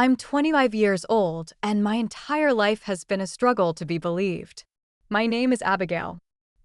I'm 25 years old, and my entire life has been a struggle to be believed. My name is Abigail.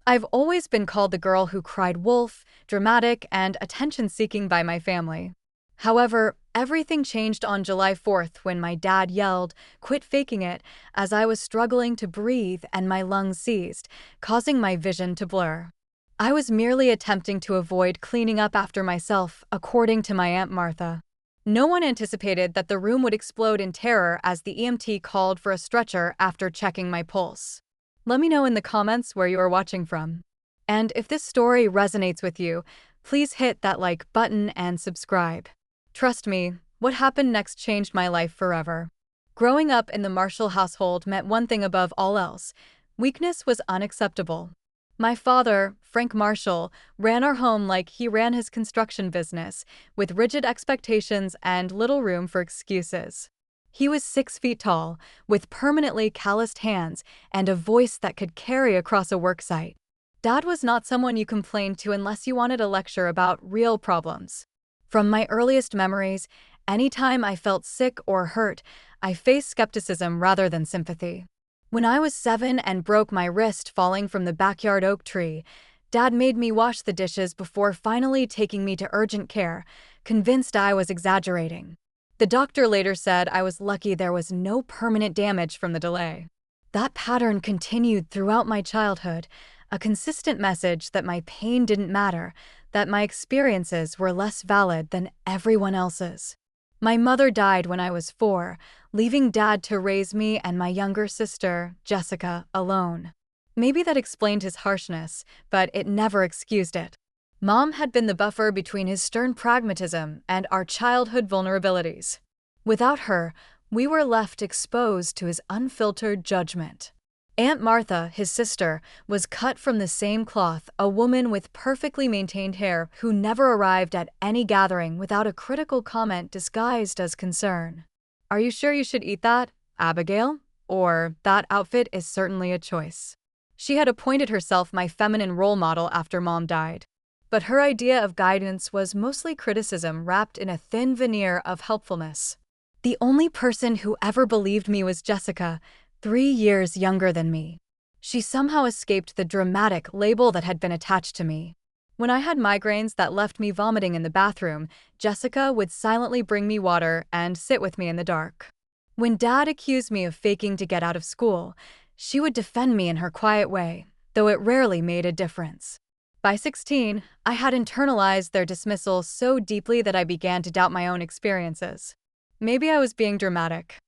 I've always been called the girl who cried wolf, dramatic, and attention-seeking by my family. However, everything changed on July 4th when my dad yelled, "Quit faking it," as I was struggling to breathe and my lungs seized, causing my vision to blur. I was merely attempting to avoid cleaning up after myself, according to my Aunt Martha. No one anticipated that the room would explode in terror as the EMT called for a stretcher after checking my pulse. Let me know in the comments where you are watching from. And if this story resonates with you, please hit that like button and subscribe. Trust me, what happened next changed my life forever. Growing up in the Marshall household meant one thing above all else: weakness was unacceptable. My father, Frank Marshall, ran our home like he ran his construction business, with rigid expectations and little room for excuses. He was 6 feet tall, with permanently calloused hands and a voice that could carry across a worksite. Dad was not someone you complained to unless you wanted a lecture about real problems. From my earliest memories, anytime I felt sick or hurt, I faced skepticism rather than sympathy. When I was 7 and broke my wrist falling from the backyard oak tree, Dad made me wash the dishes before finally taking me to urgent care, convinced I was exaggerating. The doctor later said I was lucky there was no permanent damage from the delay. That pattern continued throughout my childhood, a consistent message that my pain didn't matter, that my experiences were less valid than everyone else's. My mother died when I was 4, leaving Dad to raise me and my younger sister, Jessica, alone. Maybe that explained his harshness, but it never excused it. Mom had been the buffer between his stern pragmatism and our childhood vulnerabilities. Without her, we were left exposed to his unfiltered judgment. Aunt Martha, his sister, was cut from the same cloth, a woman with perfectly maintained hair who never arrived at any gathering without a critical comment disguised as concern. "Are you sure you should eat that, Abigail?" Or, "That outfit is certainly a choice." She had appointed herself my feminine role model after Mom died. But her idea of guidance was mostly criticism wrapped in a thin veneer of helpfulness. The only person who ever believed me was Jessica, 3 years younger than me. She somehow escaped the dramatic label that had been attached to me. When I had migraines that left me vomiting in the bathroom, Jessica would silently bring me water and sit with me in the dark. When Dad accused me of faking to get out of school, she would defend me in her quiet way, though it rarely made a difference. By 16, I had internalized their dismissal so deeply that I began to doubt my own experiences. Maybe I was being dramatic.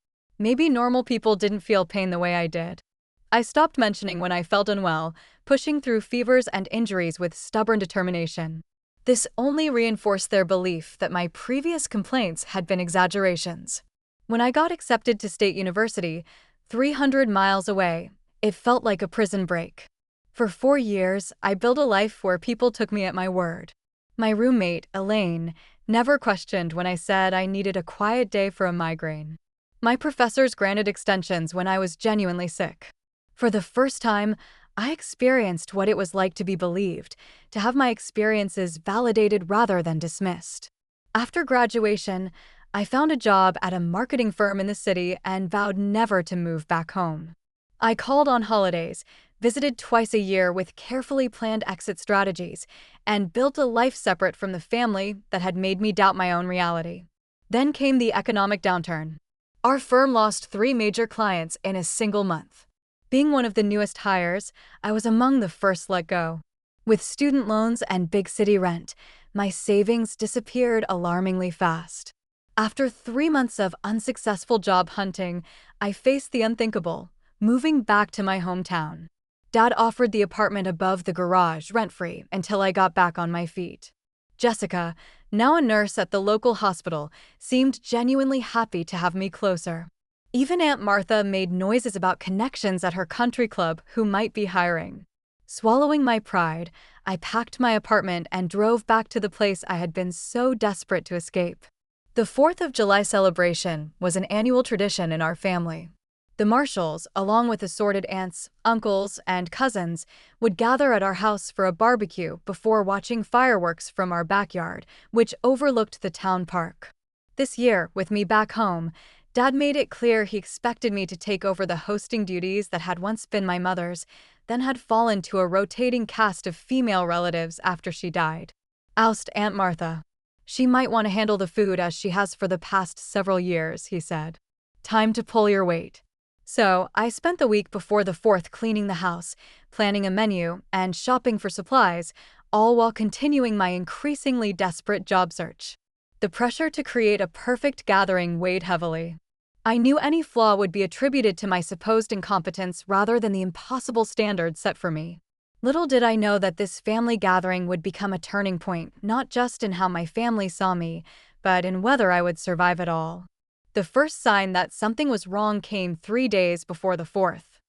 Maybe normal people didn't feel pain the way I did. I stopped mentioning when I felt unwell, pushing through fevers and injuries with stubborn determination. This only reinforced their belief that my previous complaints had been exaggerations. When I got accepted to State University, 300 miles away, it felt like a prison break. For 4 years, I built a life where people took me at my word. My roommate, Elaine, never questioned when I said I needed a quiet day for a migraine. My professors granted extensions when I was genuinely sick. For the first time, I experienced what it was like to be believed, to have my experiences validated rather than dismissed. After graduation, I found a job at a marketing firm in the city and vowed never to move back home. I called on holidays, visited twice a year with carefully planned exit strategies, and built a life separate from the family that had made me doubt my own reality. Then came the economic downturn. Our firm lost 3 major clients in a single month. Being one of the newest hires, I was among the first let go. With student loans and big city rent, my savings disappeared alarmingly fast. After 3 months of unsuccessful job hunting, I faced the unthinkable, moving back to my hometown. Dad offered the apartment above the garage rent-free until I got back on my feet. Jessica, now a nurse at the local hospital, seemed genuinely happy to have me closer. Even Aunt Martha made noises about connections at her country club who might be hiring. Swallowing my pride, I packed my apartment and drove back to the place I had been so desperate to escape. The 4th of July celebration was an annual tradition in our family. The Marshalls, along with assorted aunts, uncles, and cousins, would gather at our house for a barbecue before watching fireworks from our backyard, which overlooked the town park. This year, with me back home, Dad made it clear he expected me to take over the hosting duties that had once been my mother's, then had fallen to a rotating cast of female relatives after she died. Oust Aunt Martha. She might want to handle the food as she has for the past several years, he said. Time to pull your weight. So, I spent the week before the 4th cleaning the house, planning a menu, and shopping for supplies, all while continuing my increasingly desperate job search. The pressure to create a perfect gathering weighed heavily. I knew any flaw would be attributed to my supposed incompetence rather than the impossible standards set for me. Little did I know that this family gathering would become a turning point, not just in how my family saw me, but in whether I would survive it all. The first sign that something was wrong came 3 days before the 4th.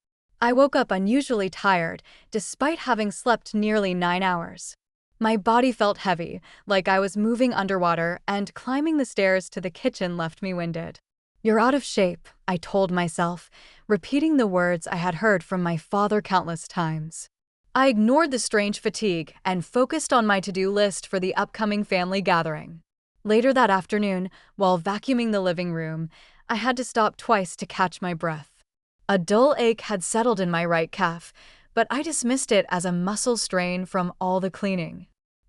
I woke up unusually tired, despite having slept nearly 9 hours. My body felt heavy, like I was moving underwater, and climbing the stairs to the kitchen left me winded. You're out of shape, I told myself, repeating the words I had heard from my father countless times. I ignored the strange fatigue and focused on my to-do list for the upcoming family gathering. Later that afternoon, while vacuuming the living room, I had to stop twice to catch my breath. A dull ache had settled in my right calf, but I dismissed it as a muscle strain from all the cleaning.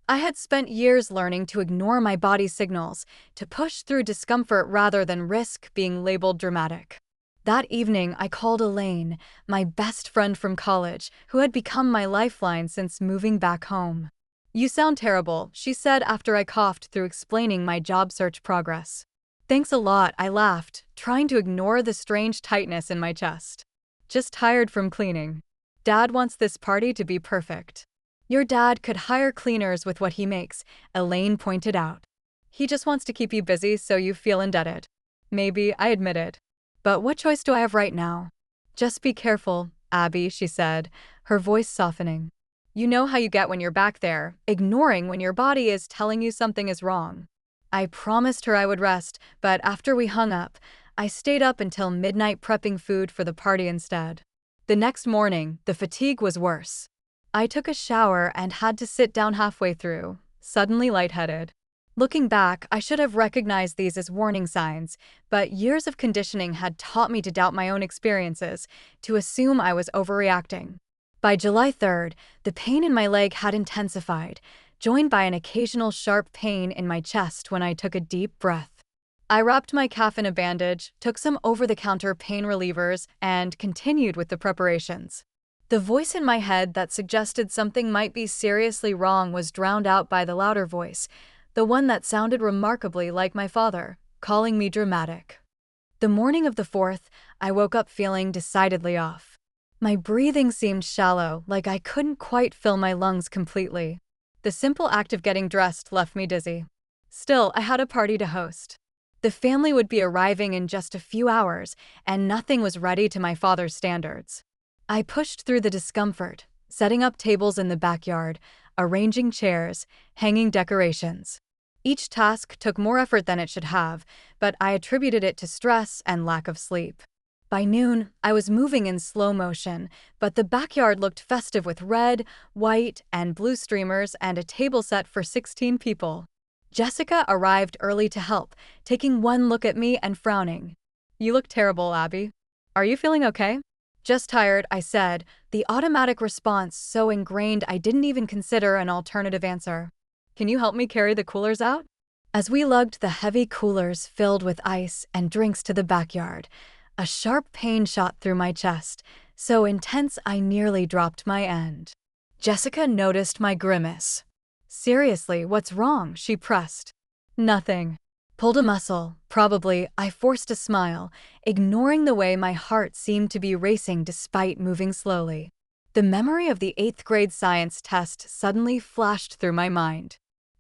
I had spent years learning to ignore my body's signals, to push through discomfort rather than risk being labeled dramatic. That evening, I called Elaine, my best friend from college, who had become my lifeline since moving back home. You sound terrible, she said after I coughed through explaining my job search progress. Thanks a lot, I laughed, trying to ignore the strange tightness in my chest. Just tired from cleaning. Dad wants this party to be perfect. Your dad could hire cleaners with what he makes, Elaine pointed out. He just wants to keep you busy so you feel indebted. Maybe, I admitted. But what choice do I have right now? Just be careful, Abby, she said, her voice softening. You know how you get when you're back there, ignoring when your body is telling you something is wrong. I promised her I would rest, but after we hung up, I stayed up until midnight prepping food for the party instead. The next morning, the fatigue was worse. I took a shower and had to sit down halfway through, suddenly lightheaded. Looking back, I should have recognized these as warning signs, but years of conditioning had taught me to doubt my own experiences, to assume I was overreacting. By July 3rd, the pain in my leg had intensified, joined by an occasional sharp pain in my chest when I took a deep breath. I wrapped my calf in a bandage, took some over-the-counter pain relievers, and continued with the preparations. The voice in my head that suggested something might be seriously wrong was drowned out by the louder voice, the one that sounded remarkably like my father, calling me dramatic. The morning of the 4th, I woke up feeling decidedly off. My breathing seemed shallow, like I couldn't quite fill my lungs completely. The simple act of getting dressed left me dizzy. Still, I had a party to host. The family would be arriving in just a few hours, and nothing was ready to my father's standards. I pushed through the discomfort, setting up tables in the backyard, arranging chairs, hanging decorations. Each task took more effort than it should have, but I attributed it to stress and lack of sleep. By noon, I was moving in slow motion, but the backyard looked festive with red, white, and blue streamers and a table set for 16 people. Jessica arrived early to help, taking one look at me and frowning. You look terrible, Abby. Are you feeling okay? Just tired, I said, the automatic response so ingrained I didn't even consider an alternative answer. Can you help me carry the coolers out? As we lugged the heavy coolers filled with ice and drinks to the backyard, a sharp pain shot through my chest, so intense I nearly dropped my end. Jessica noticed my grimace. Seriously, what's wrong? She pressed. Nothing. Pulled a muscle. Probably, I forced a smile, ignoring the way my heart seemed to be racing despite moving slowly. The memory of the 8th grade science test suddenly flashed through my mind.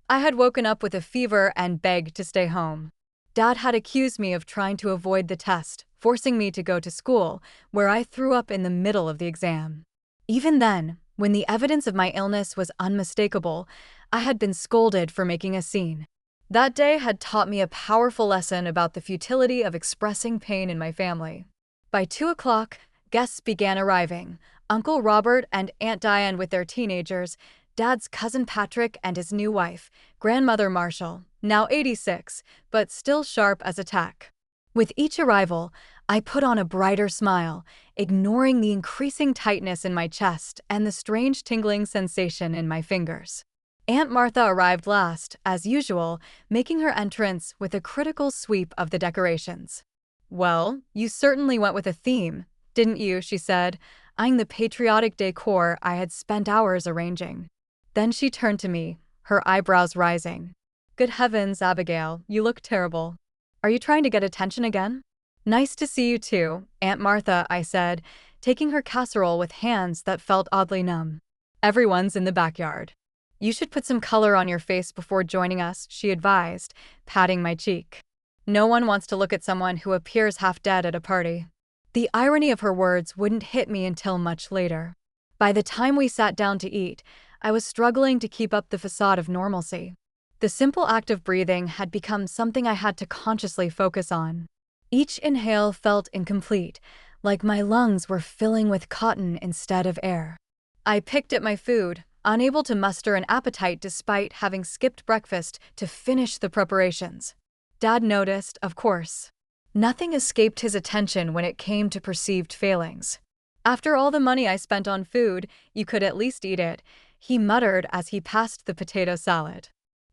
I had woken up with a fever and begged to stay home. Dad had accused me of trying to avoid the test, forcing me to go to school, where I threw up in the middle of the exam. Even then, when the evidence of my illness was unmistakable, I had been scolded for making a scene. That day had taught me a powerful lesson about the futility of expressing pain in my family. By 2 o'clock, guests began arriving. Uncle Robert and Aunt Diane with their teenagers, Dad's cousin Patrick and his new wife, Grandmother Marshall, now 86, but still sharp as a tack. With each arrival, I put on a brighter smile, ignoring the increasing tightness in my chest and the strange tingling sensation in my fingers. Aunt Martha arrived last, as usual, making her entrance with a critical sweep of the decorations. "Well, you certainly went with a theme, didn't you?" she said, eyeing the patriotic decor I had spent hours arranging. Then she turned to me, her eyebrows rising. "Good heavens, Abigail, you look terrible. Are you trying to get attention again?" "Nice to see you too, Aunt Martha," I said, taking her casserole with hands that felt oddly numb. "Everyone's in the backyard. You should put some color on your face before joining us," she advised, patting my cheek. "No one wants to look at someone who appears half dead at a party." The irony of her words wouldn't hit me until much later. By the time we sat down to eat, I was struggling to keep up the facade of normalcy. The simple act of breathing had become something I had to consciously focus on. Each inhale felt incomplete, like my lungs were filling with cotton instead of air. I picked at my food, unable to muster an appetite despite having skipped breakfast to finish the preparations. Dad noticed, of course. Nothing escaped his attention when it came to perceived failings. "After all the money I spent on food, you could at least eat it," he muttered as he passed the potato salad.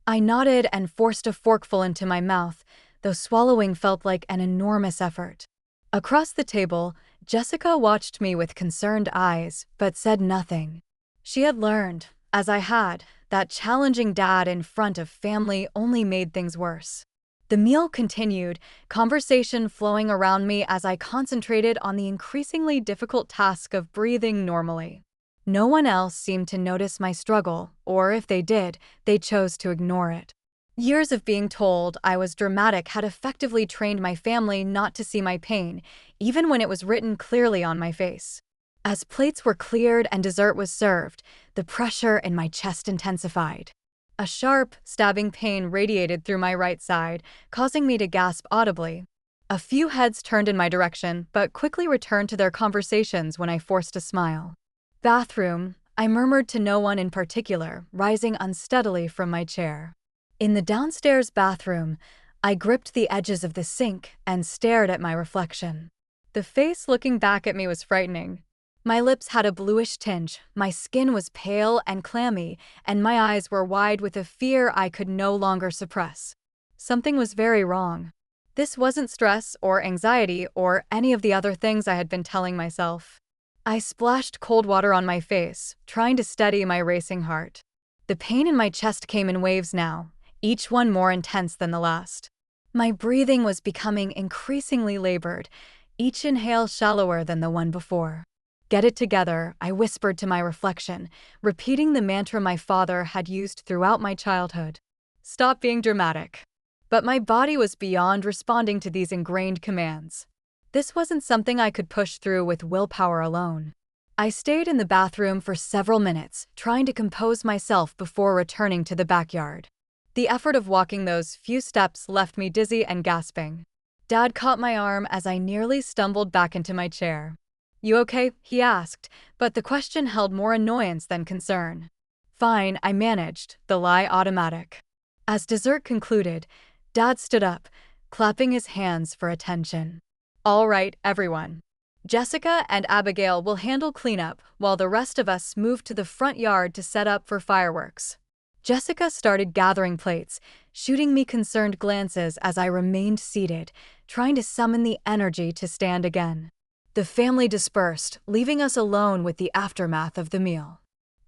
I nodded and forced a forkful into my mouth, though swallowing felt like an enormous effort. Across the table, Jessica watched me with concerned eyes, but said nothing. She had learned, as I had, that challenging Dad in front of family only made things worse. The meal continued, conversation flowing around me as I concentrated on the increasingly difficult task of breathing normally. No one else seemed to notice my struggle, or if they did, they chose to ignore it. Years of being told I was dramatic had effectively trained my family not to see my pain, even when it was written clearly on my face. As plates were cleared and dessert was served, the pressure in my chest intensified. A sharp, stabbing pain radiated through my right side, causing me to gasp audibly. A few heads turned in my direction, but quickly returned to their conversations when I forced a smile. "Bathroom," I murmured to no one in particular, rising unsteadily from my chair. In the downstairs bathroom, I gripped the edges of the sink and stared at my reflection. The face looking back at me was frightening. My lips had a bluish tinge, my skin was pale and clammy, and my eyes were wide with a fear I could no longer suppress. Something was very wrong. This wasn't stress or anxiety or any of the other things I had been telling myself. I splashed cold water on my face, trying to steady my racing heart. The pain in my chest came in waves now, each one more intense than the last. My breathing was becoming increasingly labored, each inhale shallower than the one before. "Get it together," I whispered to my reflection, repeating the mantra my father had used throughout my childhood. "Stop being dramatic." But my body was beyond responding to these ingrained commands. This wasn't something I could push through with willpower alone. I stayed in the bathroom for several minutes, trying to compose myself before returning to the backyard. The effort of walking those few steps left me dizzy and gasping. Dad caught my arm as I nearly stumbled back into my chair. "You okay?" he asked, but the question held more annoyance than concern. "Fine," I managed, the lie automatic. As dessert concluded, Dad stood up, clapping his hands for attention. "All right, everyone. Jessica and Abigail will handle cleanup while the rest of us move to the front yard to set up for fireworks." Jessica started gathering plates, shooting me concerned glances as I remained seated, trying to summon the energy to stand again. The family dispersed, leaving us alone with the aftermath of the meal.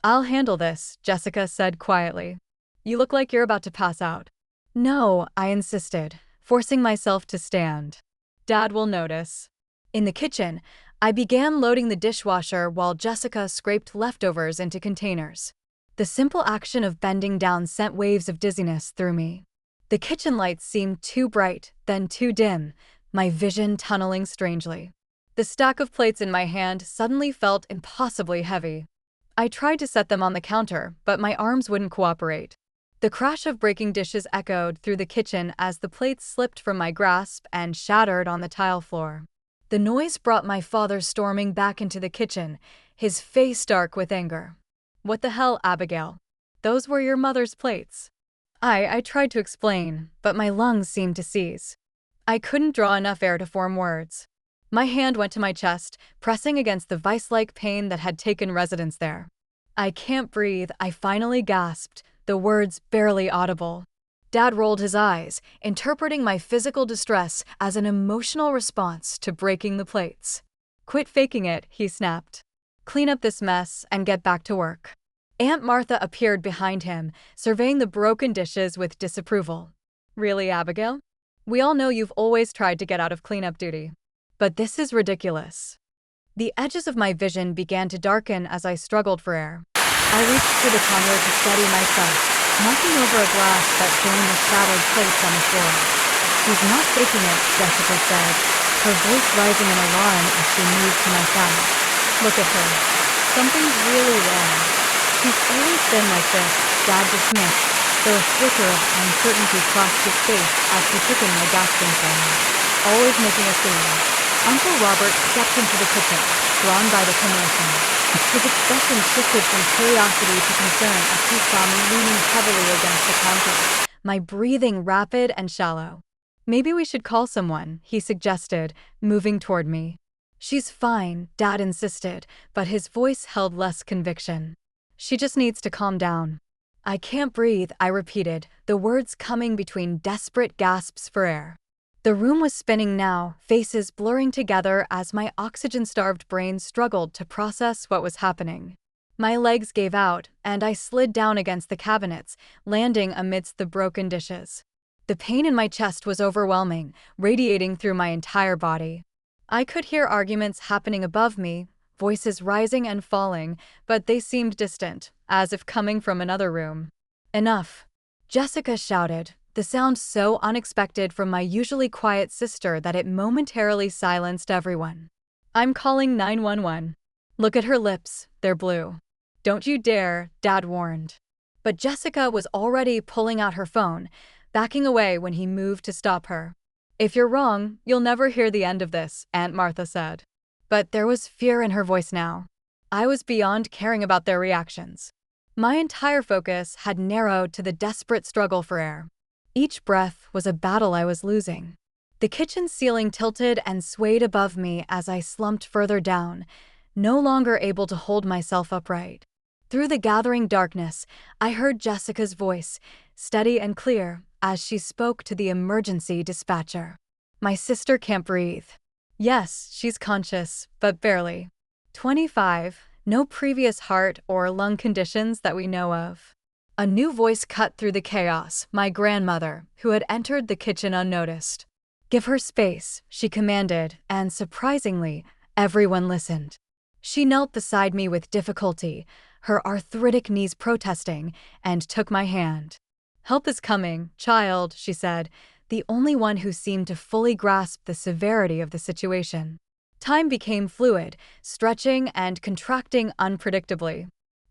"I'll handle this," Jessica said quietly. "You look like you're about to pass out." "No," I insisted, forcing myself to stand. "Dad will notice." In the kitchen, I began loading the dishwasher while Jessica scraped leftovers into containers. The simple action of bending down sent waves of dizziness through me. The kitchen lights seemed too bright, then too dim, my vision tunneling strangely. The stack of plates in my hand suddenly felt impossibly heavy. I tried to set them on the counter, but my arms wouldn't cooperate. The crash of breaking dishes echoed through the kitchen as the plates slipped from my grasp and shattered on the tile floor. The noise brought my father storming back into the kitchen, his face dark with anger. "What the hell, Abigail? Those were your mother's plates." I tried to explain, but my lungs seemed to seize. I couldn't draw enough air to form words. My hand went to my chest, pressing against the vice-like pain that had taken residence there. "I can't breathe," I finally gasped, the words barely audible. Dad rolled his eyes, interpreting my physical distress as an emotional response to breaking the plates. "Quit faking it," he snapped. "Clean up this mess and get back to work." Aunt Martha appeared behind him, surveying the broken dishes with disapproval. "Really, Abigail? We all know you've always tried to get out of cleanup duty. But this is ridiculous." The edges of my vision began to darken as I struggled for air. I reached for the counter to steady myself, knocking over a glass that joined the shattered plates on the floor. "She's not faking it," Jessica said, her voice rising in alarm as she moved to my side. "Look at her. Something's really wrong." "She's always been like this," Dad dismissed, though a flicker of uncertainty crossed his face as he took in my gasping for her. "Always making a scene." Uncle Robert stepped into the kitchen, drawn by the commotion. His expression shifted from curiosity to concern as he saw me leaning heavily against the counter, my breathing rapid and shallow. "Maybe we should call someone," he suggested, moving toward me. "She's fine," Dad insisted, but his voice held less conviction. "She just needs to calm down." "I can't breathe," I repeated, the words coming between desperate gasps for air. The room was spinning now, faces blurring together as my oxygen-starved brain struggled to process what was happening. My legs gave out, and I slid down against the cabinets, landing amidst the broken dishes. The pain in my chest was overwhelming, radiating through my entire body. I could hear arguments happening above me, voices rising and falling, but they seemed distant, as if coming from another room. "Enough," Jessica shouted, the sound so unexpected from my usually quiet sister that it momentarily silenced everyone. "I'm calling 911. Look at her lips, they're blue." "Don't you dare," Dad warned. But Jessica was already pulling out her phone, backing away when he moved to stop her. "If you're wrong, you'll never hear the end of this," Aunt Martha said. But there was fear in her voice now. I was beyond caring about their reactions. My entire focus had narrowed to the desperate struggle for air. Each breath was a battle I was losing. The kitchen ceiling tilted and swayed above me as I slumped further down, no longer able to hold myself upright. Through the gathering darkness, I heard Jessica's voice, steady and clear, as she spoke to the emergency dispatcher. "My sister can't breathe." "Yes, she's conscious, but barely. 25, no previous heart or lung conditions that we know of." A new voice cut through the chaos, my grandmother, who had entered the kitchen unnoticed. "Give her space," she commanded, and surprisingly, everyone listened. She knelt beside me with difficulty, her arthritic knees protesting, and took my hand. "Help is coming, child," she said, the only one who seemed to fully grasp the severity of the situation. Time became fluid, stretching and contracting unpredictably.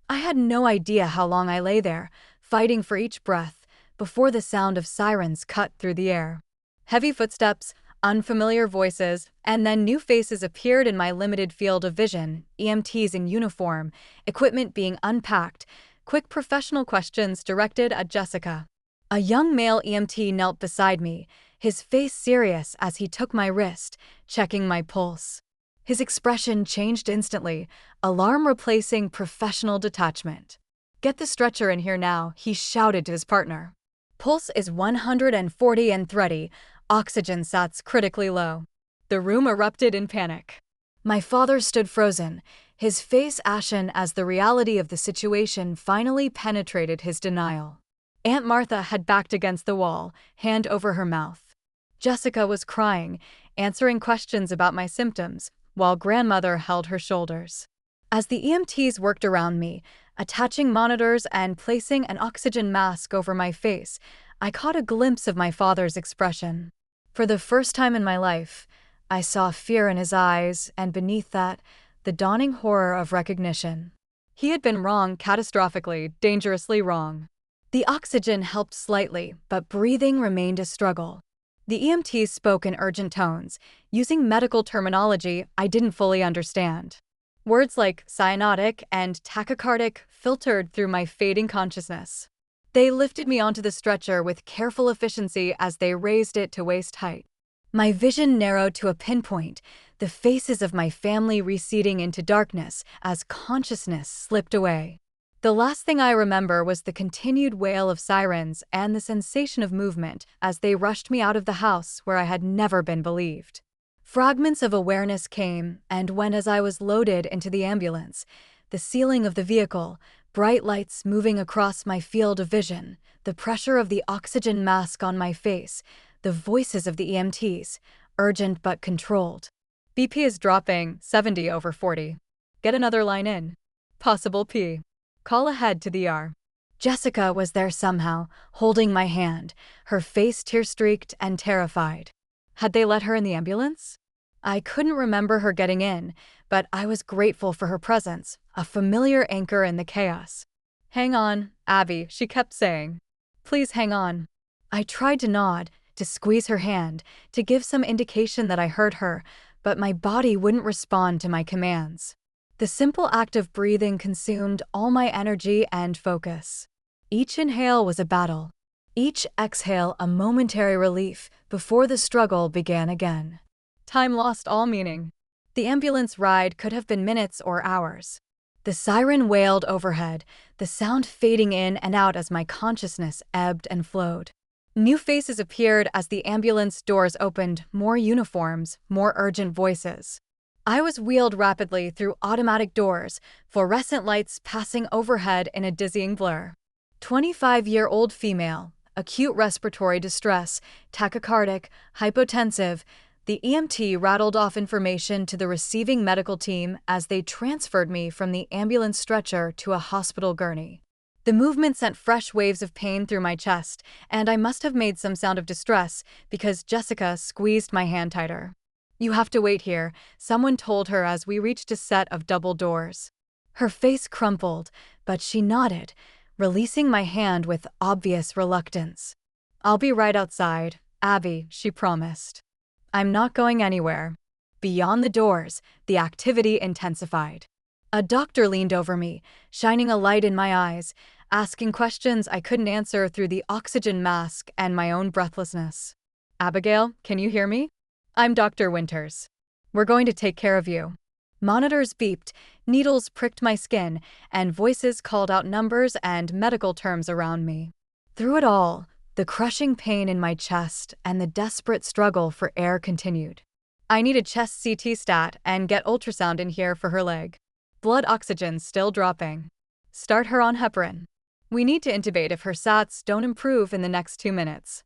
I had no idea how long I lay there, fighting for each breath, before the sound of sirens cut through the air. Heavy footsteps, unfamiliar voices, and then new faces appeared in my limited field of vision, EMTs in uniform, equipment being unpacked, quick professional questions directed at Jessica. A young male EMT knelt beside me, his face serious as he took my wrist, checking my pulse. His expression changed instantly, alarm replacing professional detachment. "Get the stretcher in here now," he shouted to his partner. "Pulse is 140 and thready, oxygen sats critically low." The room erupted in panic. My father stood frozen, his face ashen as the reality of the situation finally penetrated his denial. Aunt Martha had backed against the wall, hand over her mouth. Jessica was crying, answering questions about my symptoms, while grandmother held her shoulders. As the EMTs worked around me, attaching monitors and placing an oxygen mask over my face, I caught a glimpse of my father's expression. For the first time in my life, I saw fear in his eyes, and beneath that, the dawning horror of recognition. He had been wrong, catastrophically, dangerously wrong. The oxygen helped slightly, but breathing remained a struggle. The EMTs spoke in urgent tones, using medical terminology I didn't fully understand. Words like cyanotic and tachycardic filtered through my fading consciousness. They lifted me onto the stretcher with careful efficiency as they raised it to waist height. My vision narrowed to a pinpoint, the faces of my family receding into darkness as consciousness slipped away. The last thing I remember was the continued wail of sirens and the sensation of movement as they rushed me out of the house where I had never been believed. Fragments of awareness came and went as I was loaded into the ambulance, the ceiling of the vehicle, bright lights moving across my field of vision, the pressure of the oxygen mask on my face, the voices of the EMTs, urgent but controlled. BP is dropping 70/40. Get another line in. Possible P. Call ahead to the ER. Jessica was there somehow, holding my hand, her face tear-streaked and terrified. Had they let her in the ambulance? I couldn't remember her getting in, but I was grateful for her presence, a familiar anchor in the chaos. "Hang on, Abby," she kept saying. "Please hang on." I tried to nod, to squeeze her hand, to give some indication that I heard her, but my body wouldn't respond to my commands. The simple act of breathing consumed all my energy and focus. Each inhale was a battle, each exhale a momentary relief before the struggle began again. Time lost all meaning. The ambulance ride could have been minutes or hours. The siren wailed overhead, the sound fading in and out as my consciousness ebbed and flowed. New faces appeared as the ambulance doors opened, more uniforms, more urgent voices. I was wheeled rapidly through automatic doors, fluorescent lights passing overhead in a dizzying blur. 25-year-old female, acute respiratory distress, tachycardic, hypotensive. The EMT rattled off information to the receiving medical team as they transferred me from the ambulance stretcher to a hospital gurney. The movement sent fresh waves of pain through my chest, and I must have made some sound of distress because Jessica squeezed my hand tighter. "You have to wait here," someone told her as we reached a set of double doors. Her face crumpled, but she nodded, releasing my hand with obvious reluctance. "I'll be right outside, Abby," she promised. "I'm not going anywhere." Beyond the doors, the activity intensified. A doctor leaned over me, shining a light in my eyes, asking questions I couldn't answer through the oxygen mask and my own breathlessness. "Abigail, can you hear me? I'm Dr. Winters. We're going to take care of you." Monitors beeped, needles pricked my skin, and voices called out numbers and medical terms around me. Through it all, the crushing pain in my chest and the desperate struggle for air continued. "I need a chest CT stat and get ultrasound in here for her leg. Blood oxygen still dropping. Start her on heparin. We need to intubate if her SATs don't improve in the next 2 minutes."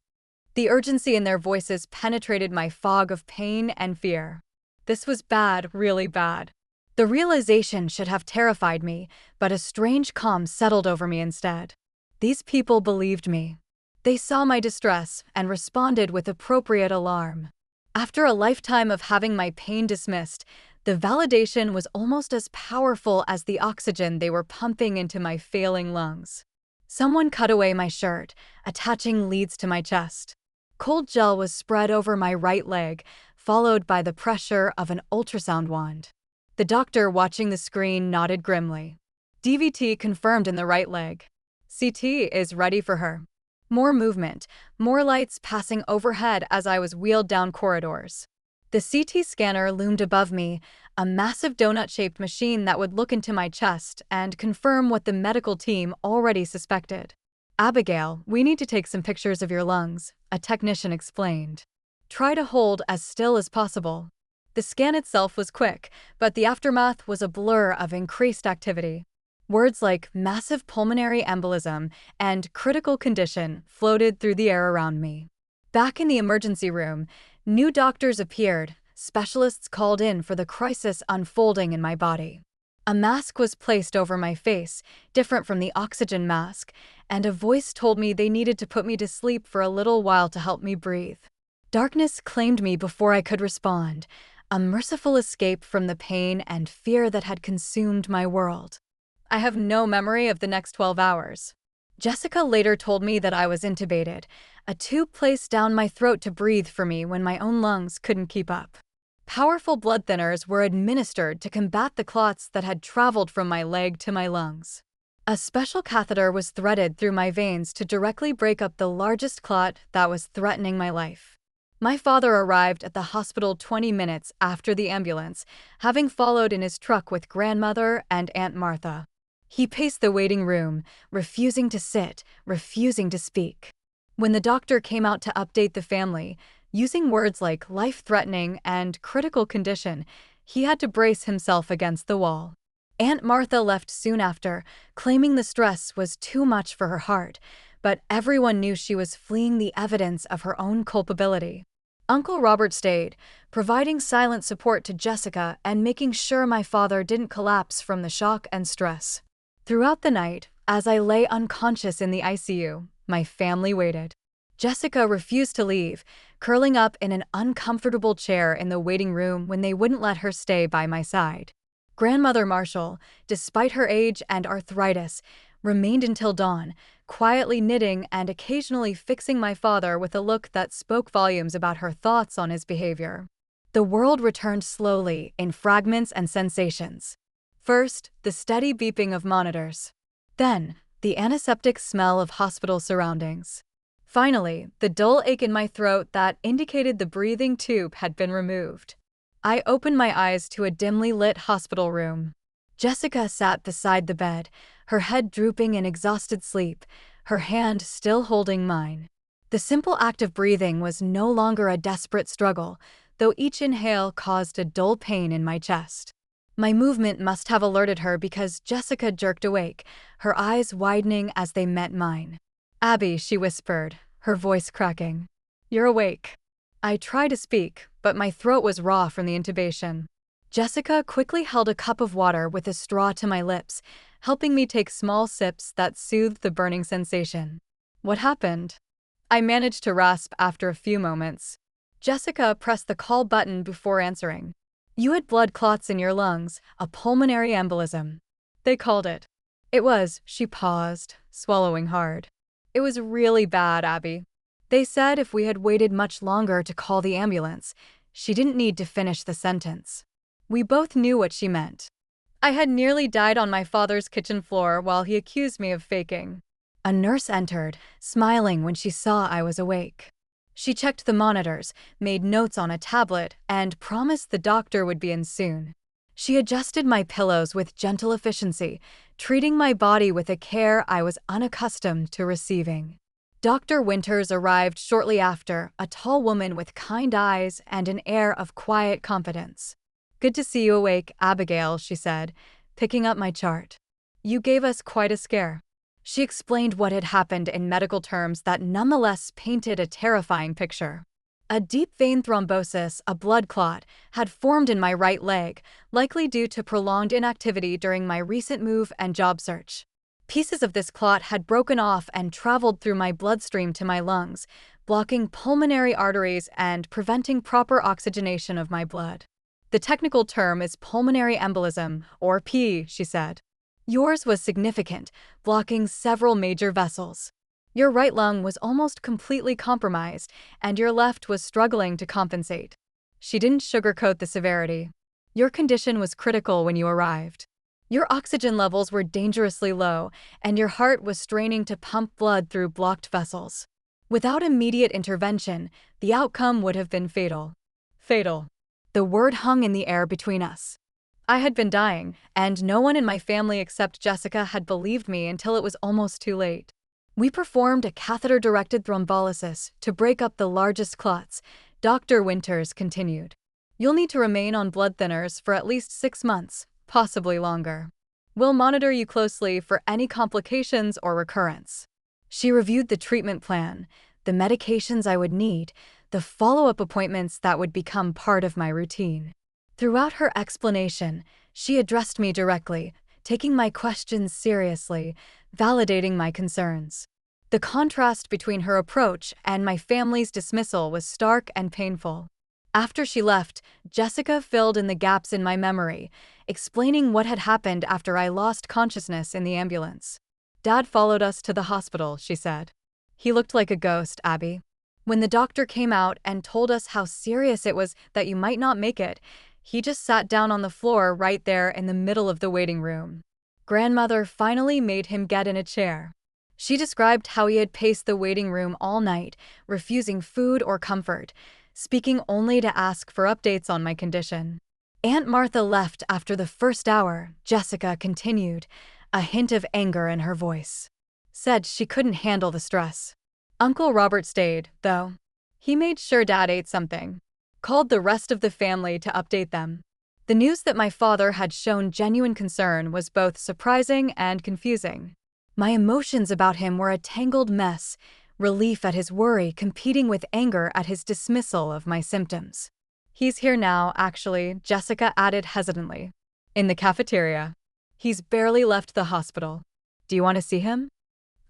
The urgency in their voices penetrated my fog of pain and fear. This was bad, really bad. The realization should have terrified me, but a strange calm settled over me instead. These people believed me. They saw my distress and responded with appropriate alarm. After a lifetime of having my pain dismissed, the validation was almost as powerful as the oxygen they were pumping into my failing lungs. Someone cut away my shirt, attaching leads to my chest. Cold gel was spread over my right leg, followed by the pressure of an ultrasound wand. The doctor watching the screen nodded grimly. "DVT confirmed in the right leg. CT is ready for her." More movement, more lights passing overhead as I was wheeled down corridors. The CT scanner loomed above me, a massive donut-shaped machine that would look into my chest and confirm what the medical team already suspected. "Abigail, we need to take some pictures of your lungs," a technician explained. "Try to hold as still as possible." The scan itself was quick, but the aftermath was a blur of increased activity. Words like massive pulmonary embolism and critical condition floated through the air around me. Back in the emergency room, new doctors appeared, specialists called in for the crisis unfolding in my body. A mask was placed over my face, different from the oxygen mask, and a voice told me they needed to put me to sleep for a little while to help me breathe. Darkness claimed me before I could respond, a merciful escape from the pain and fear that had consumed my world. I have no memory of the next 12 hours. Jessica later told me that I was intubated, a tube placed down my throat to breathe for me when my own lungs couldn't keep up. Powerful blood thinners were administered to combat the clots that had traveled from my leg to my lungs. A special catheter was threaded through my veins to directly break up the largest clot that was threatening my life. My father arrived at the hospital 20 minutes after the ambulance, having followed in his truck with grandmother and Aunt Martha. He paced the waiting room, refusing to sit, refusing to speak. When the doctor came out to update the family, using words like life-threatening and critical condition, he had to brace himself against the wall. Aunt Martha left soon after, claiming the stress was too much for her heart, but everyone knew she was fleeing the evidence of her own culpability. Uncle Robert stayed, providing silent support to Jessica and making sure my father didn't collapse from the shock and stress. Throughout the night, as I lay unconscious in the ICU, my family waited. Jessica refused to leave, curling up in an uncomfortable chair in the waiting room when they wouldn't let her stay by my side. Grandmother Marshall, despite her age and arthritis, remained until dawn, quietly knitting and occasionally fixing my father with a look that spoke volumes about her thoughts on his behavior. The world returned slowly, in fragments and sensations. First, the steady beeping of monitors. Then, the antiseptic smell of hospital surroundings. Finally, the dull ache in my throat that indicated the breathing tube had been removed. I opened my eyes to a dimly lit hospital room. Jessica sat beside the bed, her head drooping in exhausted sleep, her hand still holding mine. The simple act of breathing was no longer a desperate struggle, though each inhale caused a dull pain in my chest. My movement must have alerted her because Jessica jerked awake, her eyes widening as they met mine. "Abby," she whispered, her voice cracking. "You're awake." I tried to speak, but my throat was raw from the intubation. Jessica quickly held a cup of water with a straw to my lips, helping me take small sips that soothed the burning sensation. "What happened?" I managed to rasp after a few moments. Jessica pressed the call button before answering. "You had blood clots in your lungs, a pulmonary embolism. They called it." It was, she paused, swallowing hard. "It was really bad, Abby. They said if we had waited much longer to call the ambulance." She didn't need to finish the sentence. We both knew what she meant. I had nearly died on my father's kitchen floor while he accused me of faking. A nurse entered, smiling when she saw I was awake. She checked the monitors, made notes on a tablet, and promised the doctor would be in soon. She adjusted my pillows with gentle efficiency, treating my body with a care I was unaccustomed to receiving. Dr. Winters arrived shortly after, a tall woman with kind eyes and an air of quiet confidence. "Good to see you awake, Abigail," she said, picking up my chart. "You gave us quite a scare." She explained what had happened in medical terms that nonetheless painted a terrifying picture. A deep vein thrombosis, a blood clot, had formed in my right leg, likely due to prolonged inactivity during my recent move and job search. Pieces of this clot had broken off and traveled through my bloodstream to my lungs, blocking pulmonary arteries and preventing proper oxygenation of my blood. "The technical term is pulmonary embolism, or PE," she said. "Yours was significant, blocking several major vessels. Your right lung was almost completely compromised, and your left was struggling to compensate." She didn't sugarcoat the severity. "Your condition was critical when you arrived. Your oxygen levels were dangerously low, and your heart was straining to pump blood through blocked vessels. Without immediate intervention, the outcome would have been fatal." Fatal. The word hung in the air between us. I had been dying, and no one in my family except Jessica had believed me until it was almost too late. "We performed a catheter-directed thrombolysis to break up the largest clots," Dr. Winters continued. "You'll need to remain on blood thinners for at least 6 months, possibly longer. We'll monitor you closely for any complications or recurrence." She reviewed the treatment plan, the medications I would need, the follow-up appointments that would become part of my routine. Throughout her explanation, she addressed me directly, taking my questions seriously, validating my concerns. The contrast between her approach and my family's dismissal was stark and painful. After she left, Jessica filled in the gaps in my memory, explaining what had happened after I lost consciousness in the ambulance. "Dad followed us to the hospital," she said. "He looked like a ghost, Abby. When the doctor came out and told us how serious it was that you might not make it, he just sat down on the floor right there in the middle of the waiting room. Grandmother finally made him get in a chair. She described how he had paced the waiting room all night, refusing food or comfort, speaking only to ask for updates on my condition. Aunt Martha left after the first hour, Jessica continued, a hint of anger in her voice. Said she couldn't handle the stress. Uncle Robert stayed, though. He made sure Dad ate something. Called the rest of the family to update them. The news that my father had shown genuine concern was both surprising and confusing. My emotions about him were a tangled mess, relief at his worry competing with anger at his dismissal of my symptoms. He's here now, actually, Jessica added hesitantly. In the cafeteria. He's barely left the hospital. Do you want to see him?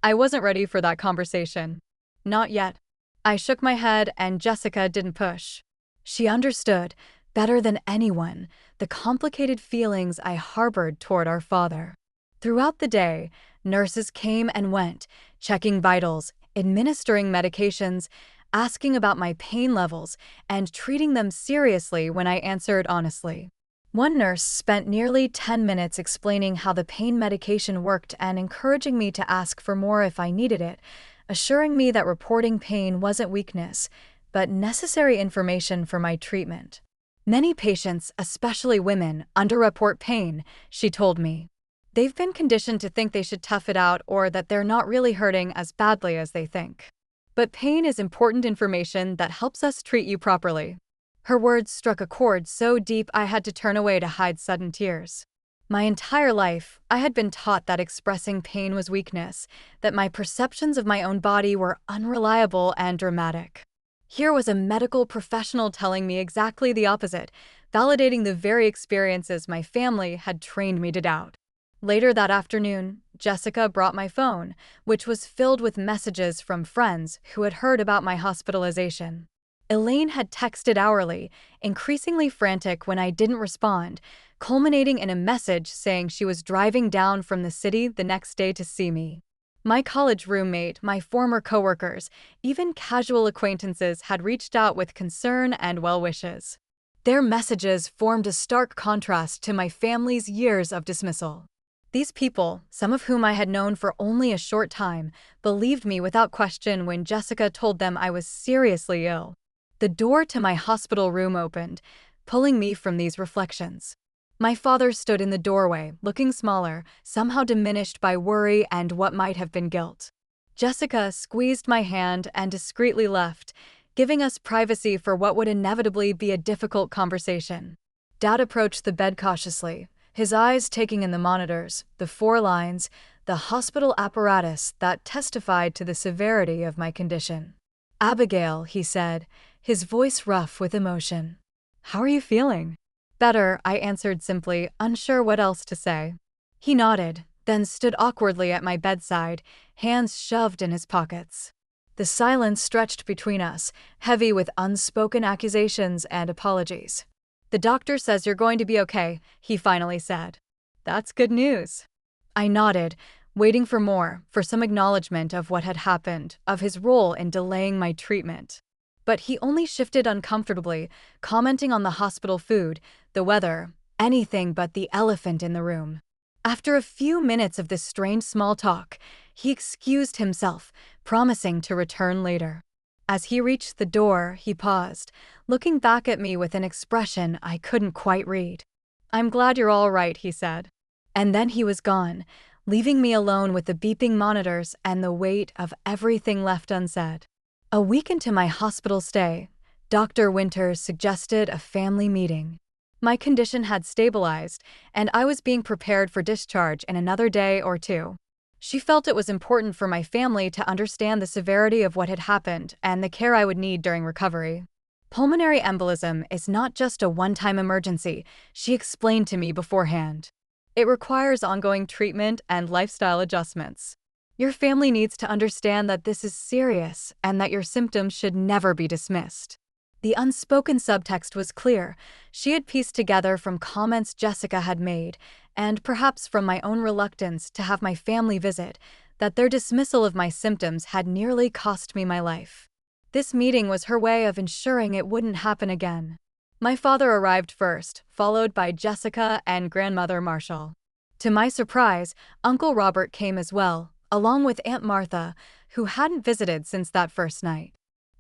I wasn't ready for that conversation. Not yet. I shook my head and Jessica didn't push. She understood, better than anyone, the complicated feelings I harbored toward our father. Throughout the day, nurses came and went, checking vitals, administering medications, asking about my pain levels, and treating them seriously when I answered honestly. One nurse spent nearly 10 minutes explaining how the pain medication worked and encouraging me to ask for more if I needed it, assuring me that reporting pain wasn't weakness, but necessary information for my treatment. Many patients, especially women, underreport pain, she told me. They've been conditioned to think they should tough it out or that they're not really hurting as badly as they think. But pain is important information that helps us treat you properly. Her words struck a chord so deep I had to turn away to hide sudden tears. My entire life, I had been taught that expressing pain was weakness, that my perceptions of my own body were unreliable and dramatic. Here was a medical professional telling me exactly the opposite, validating the very experiences my family had trained me to doubt. Later that afternoon, Jessica brought my phone, which was filled with messages from friends who had heard about my hospitalization. Elaine had texted hourly, increasingly frantic when I didn't respond, culminating in a message saying she was driving down from the city the next day to see me. My college roommate, my former coworkers, even casual acquaintances had reached out with concern and well wishes. Their messages formed a stark contrast to my family's years of dismissal. These people, some of whom I had known for only a short time, believed me without question when Jessica told them I was seriously ill. The door to my hospital room opened, pulling me from these reflections. My father stood in the doorway, looking smaller, somehow diminished by worry and what might have been guilt. Jessica squeezed my hand and discreetly left, giving us privacy for what would inevitably be a difficult conversation. Dad approached the bed cautiously, his eyes taking in the monitors, the 4 lines, the hospital apparatus that testified to the severity of my condition. "Abigail," he said, his voice rough with emotion. "How are you feeling?" "Better," I answered simply, unsure what else to say. He nodded, then stood awkwardly at my bedside, hands shoved in his pockets. The silence stretched between us, heavy with unspoken accusations and apologies. "The doctor says you're going to be okay," he finally said. "That's good news." I nodded, waiting for more, for some acknowledgement of what had happened, of his role in delaying my treatment. But he only shifted uncomfortably, commenting on the hospital food, the weather, anything but the elephant in the room. After a few minutes of this strange small talk, he excused himself, promising to return later. As he reached the door, he paused, looking back at me with an expression I couldn't quite read. "I'm glad you're all right," he said. And then he was gone, leaving me alone with the beeping monitors and the weight of everything left unsaid. A week into my hospital stay, Dr. Winters suggested a family meeting. My condition had stabilized, and I was being prepared for discharge in another day or 2. She felt it was important for my family to understand the severity of what had happened and the care I would need during recovery. "Pulmonary embolism is not just a one-time emergency," she explained to me beforehand. "It requires ongoing treatment and lifestyle adjustments. Your family needs to understand that this is serious and that your symptoms should never be dismissed." The unspoken subtext was clear. She had pieced together from comments Jessica had made, and perhaps from my own reluctance to have my family visit, that their dismissal of my symptoms had nearly cost me my life. This meeting was her way of ensuring it wouldn't happen again. My father arrived first, followed by Jessica and grandmother Marshall. To my surprise, Uncle Robert came as well, along with Aunt Martha, who hadn't visited since that first night.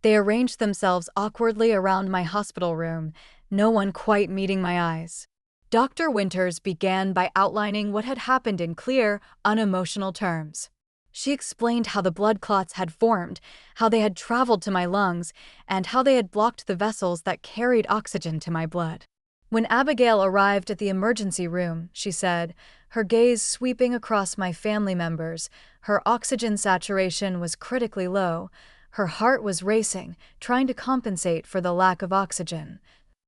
They arranged themselves awkwardly around my hospital room, no one quite meeting my eyes. Dr. Winters began by outlining what had happened in clear, unemotional terms. She explained how the blood clots had formed, how they had traveled to my lungs, and how they had blocked the vessels that carried oxygen to my blood. When Abigail arrived at the emergency room, she said, her gaze sweeping across my family members, her oxygen saturation was critically low. Her heart was racing, trying to compensate for the lack of oxygen,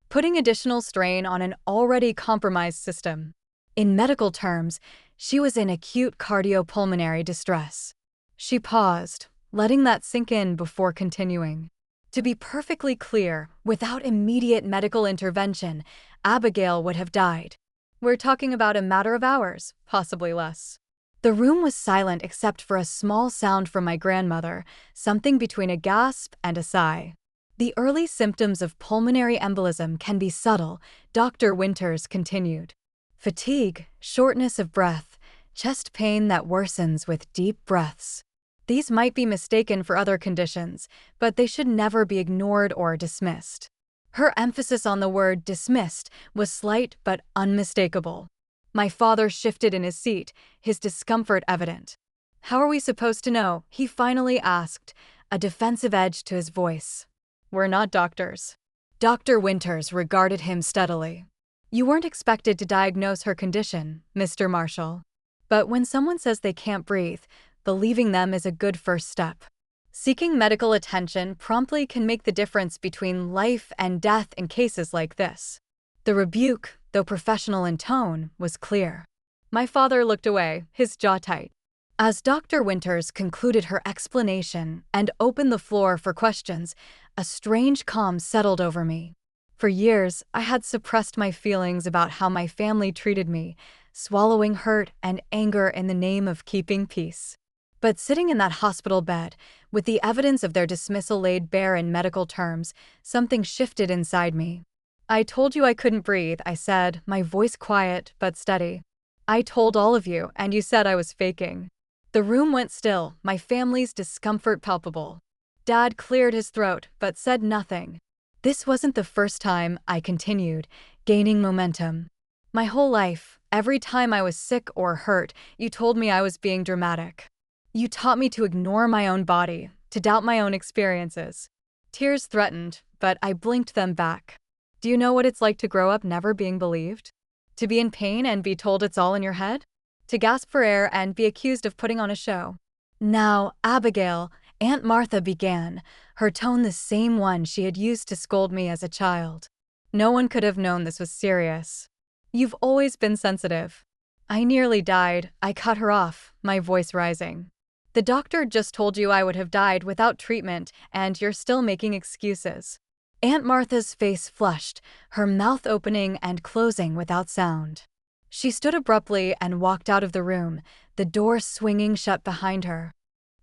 putting additional strain on an already compromised system. In medical terms, she was in acute cardiopulmonary distress. She paused, letting that sink in before continuing. To be perfectly clear, without immediate medical intervention, Abigail would have died. We're talking about a matter of hours, possibly less. The room was silent except for a small sound from my grandmother, something between a gasp and a sigh. The early symptoms of pulmonary embolism can be subtle, Dr. Winters continued. Fatigue, shortness of breath, chest pain that worsens with deep breaths. These might be mistaken for other conditions, but they should never be ignored or dismissed. Her emphasis on the word dismissed was slight but unmistakable. My father shifted in his seat, his discomfort evident. How are we supposed to know? He finally asked, a defensive edge to his voice. We're not doctors. Dr. Winters regarded him steadily. You weren't expected to diagnose her condition, Mr. Marshall. But when someone says they can't breathe, believing them is a good first step. Seeking medical attention promptly can make the difference between life and death in cases like this. The rebuke, though professional in tone, was clear. My father looked away, his jaw tight. As Dr. Winters concluded her explanation and opened the floor for questions, a strange calm settled over me. For years, I had suppressed my feelings about how my family treated me, swallowing hurt and anger in the name of keeping peace. But sitting in that hospital bed, with the evidence of their dismissal laid bare in medical terms, something shifted inside me. I told you I couldn't breathe, I said, my voice quiet but steady. I told all of you, and you said I was faking. The room went still, my family's discomfort palpable. Dad cleared his throat, but said nothing. This wasn't the first time, I continued, gaining momentum. My whole life, every time I was sick or hurt, you told me I was being dramatic. You taught me to ignore my own body, to doubt my own experiences. Tears threatened, but I blinked them back. Do you know what it's like to grow up never being believed? To be in pain and be told it's all in your head? To gasp for air and be accused of putting on a show? Now, Abigail, Aunt Martha began, her tone the same one she had used to scold me as a child. No one could have known this was serious. You've always been sensitive. I nearly died, I cut her off, my voice rising. The doctor just told you I would have died without treatment, and you're still making excuses. Aunt Martha's face flushed, her mouth opening and closing without sound. She stood abruptly and walked out of the room, the door swinging shut behind her.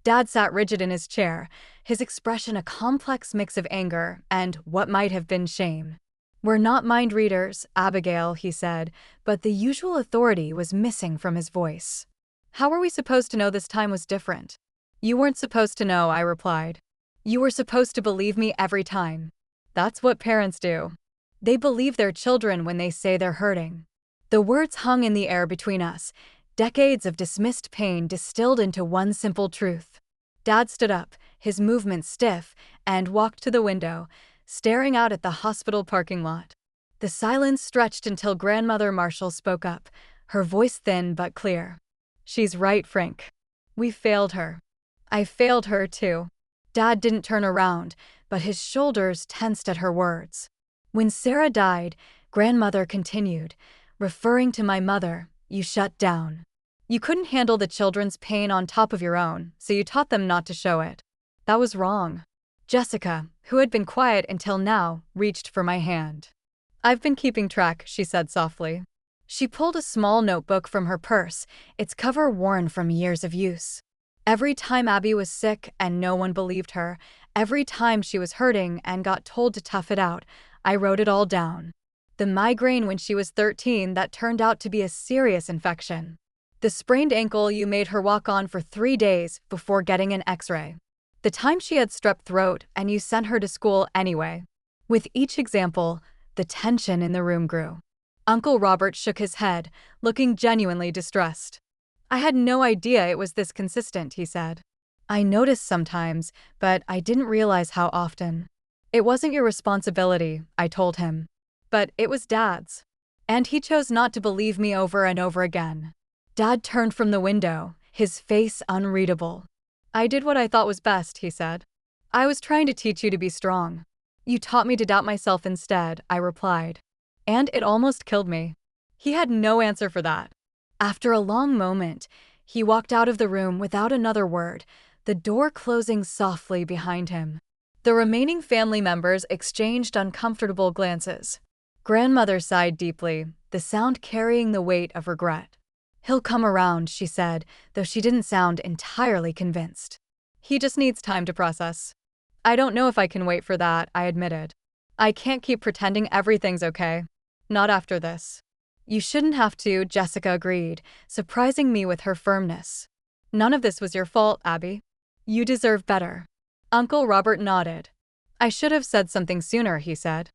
Dad sat rigid in his chair, his expression a complex mix of anger and what might have been shame. We're not mind readers, Abigail, he said, but the usual authority was missing from his voice. How were we supposed to know this time was different? You weren't supposed to know, I replied. You were supposed to believe me every time. That's what parents do. They believe their children when they say they're hurting. The words hung in the air between us, decades of dismissed pain distilled into one simple truth. Dad stood up, his movements stiff, and walked to the window, staring out at the hospital parking lot. The silence stretched until Grandmother Marshall spoke up, her voice thin but clear. She's right, Frank. We failed her. I failed her, too. Dad didn't turn around, but his shoulders tensed at her words. When Sarah died, Grandmother continued, referring to my mother, you shut down. You couldn't handle the children's pain on top of your own, so you taught them not to show it. That was wrong. Jessica, who had been quiet until now, reached for my hand. I've been keeping track, she said softly. She pulled a small notebook from her purse, its cover worn from years of use. Every time Abby was sick and no one believed her, every time she was hurting and got told to tough it out, I wrote it all down. The migraine when she was 13 that turned out to be a serious infection. The sprained ankle you made her walk on for 3 days before getting an x-ray. The time she had strep throat and you sent her to school anyway. With each example, the tension in the room grew. Uncle Robert shook his head, looking genuinely distressed. I had no idea it was this consistent, he said. I noticed sometimes, but I didn't realize how often. It wasn't your responsibility, I told him. But it was Dad's. And he chose not to believe me over and over again. Dad turned from the window, his face unreadable. I did what I thought was best, he said. I was trying to teach you to be strong. You taught me to doubt myself instead, I replied. And it almost killed me. He had no answer for that. After a long moment, he walked out of the room without another word, the door closing softly behind him. The remaining family members exchanged uncomfortable glances. Grandmother sighed deeply, the sound carrying the weight of regret. He'll come around, she said, though she didn't sound entirely convinced. He just needs time to process. I don't know if I can wait for that, I admitted. I can't keep pretending everything's okay. Not after this. You shouldn't have to, Jessica agreed, surprising me with her firmness. None of this was your fault, Abby. You deserve better. Uncle Robert nodded. I should have said something sooner, he said.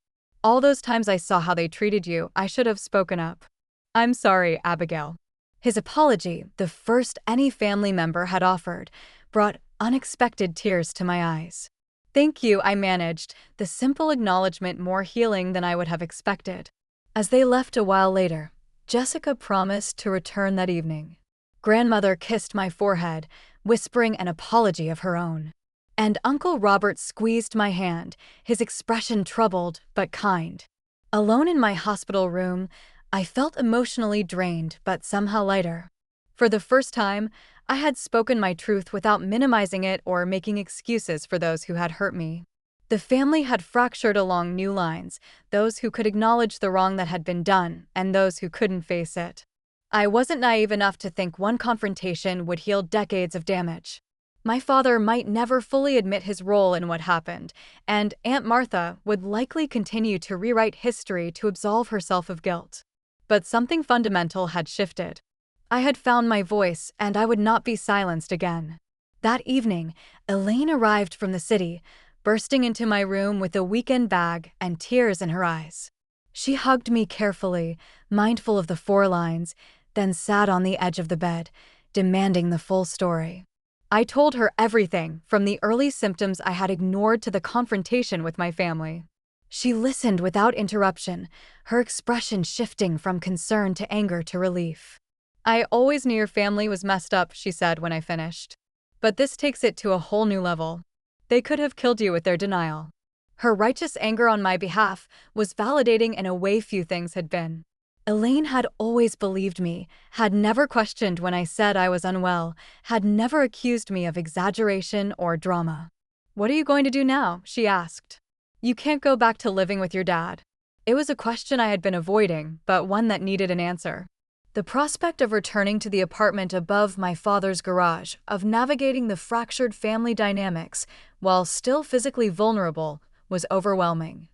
All those times I saw how they treated you, I should have spoken up. I'm sorry, Abigail. His apology, the first any family member had offered, brought unexpected tears to my eyes. Thank you, I managed, the simple acknowledgement more healing than I would have expected. As they left a while later, Jessica promised to return that evening. Grandmother kissed my forehead, whispering an apology of her own. And Uncle Robert squeezed my hand, his expression troubled but kind. Alone in my hospital room, I felt emotionally drained but somehow lighter. For the first time, I had spoken my truth without minimizing it or making excuses for those who had hurt me. The family had fractured along new lines, those who could acknowledge the wrong that had been done and those who couldn't face it. I wasn't naive enough to think one confrontation would heal decades of damage. My father might never fully admit his role in what happened, and Aunt Martha would likely continue to rewrite history to absolve herself of guilt. But something fundamental had shifted. I had found my voice, and I would not be silenced again. That evening, Elaine arrived from the city, bursting into my room with a weekend bag and tears in her eyes. She hugged me carefully, mindful of the 4 lines, then sat on the edge of the bed, demanding the full story. I told her everything, from the early symptoms I had ignored to the confrontation with my family. She listened without interruption, her expression shifting from concern to anger to relief. I always knew your family was messed up, she said when I finished. But this takes it to a whole new level. They could have killed you with their denial. Her righteous anger on my behalf was validating in a way few things had been. Elaine had always believed me, had never questioned when I said I was unwell, had never accused me of exaggeration or drama. What are you going to do now? She asked. You can't go back to living with your dad. It was a question I had been avoiding, but one that needed an answer. The prospect of returning to the apartment above my father's garage, of navigating the fractured family dynamics while still physically vulnerable, was overwhelming.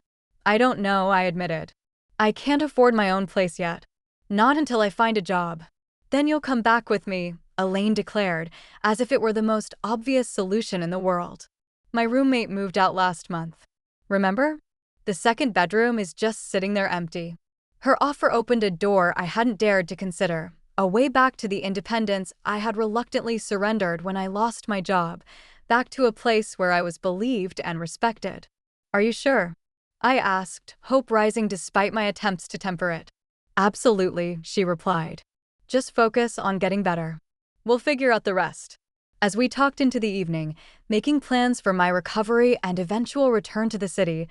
I don't know, I admitted. I can't afford my own place yet. Not until I find a job. Then you'll come back with me, Elaine declared, as if it were the most obvious solution in the world. My roommate moved out last month. Remember? The second bedroom is just sitting there empty. Her offer opened a door I hadn't dared to consider, a way back to the independence I had reluctantly surrendered when I lost my job, back to a place where I was believed and respected. Are you sure? I asked, hope rising despite my attempts to temper it. Absolutely, she replied. Just focus on getting better. We'll figure out the rest. As we talked into the evening, making plans for my recovery and eventual return to the city,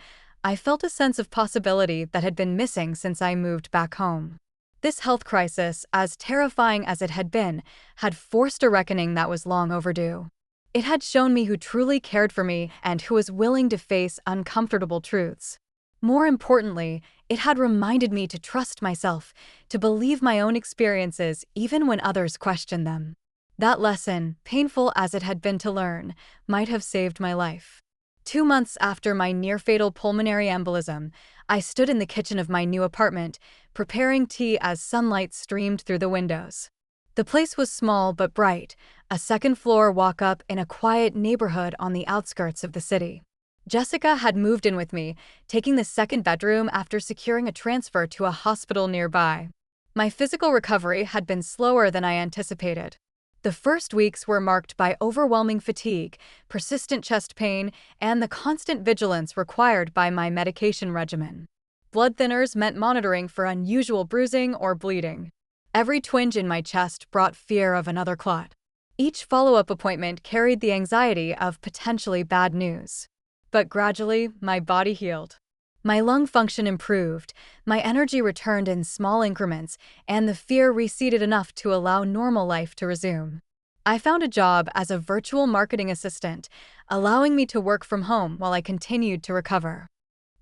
I felt a sense of possibility that had been missing since I moved back home. This health crisis, as terrifying as it had been, had forced a reckoning that was long overdue. It had shown me who truly cared for me and who was willing to face uncomfortable truths. More importantly, it had reminded me to trust myself, to believe my own experiences even when others questioned them. That lesson, painful as it had been to learn, might have saved my life. 2 months after my near-fatal pulmonary embolism, I stood in the kitchen of my new apartment, preparing tea as sunlight streamed through the windows. The place was small but bright, a second-floor walk-up in a quiet neighborhood on the outskirts of the city. Jessica had moved in with me, taking the second bedroom after securing a transfer to a hospital nearby. My physical recovery had been slower than I anticipated. The first weeks were marked by overwhelming fatigue, persistent chest pain, and the constant vigilance required by my medication regimen. Blood thinners meant monitoring for unusual bruising or bleeding. Every twinge in my chest brought fear of another clot. Each follow-up appointment carried the anxiety of potentially bad news. But gradually, my body healed. My lung function improved, my energy returned in small increments, and the fear receded enough to allow normal life to resume. I found a job as a virtual marketing assistant, allowing me to work from home while I continued to recover.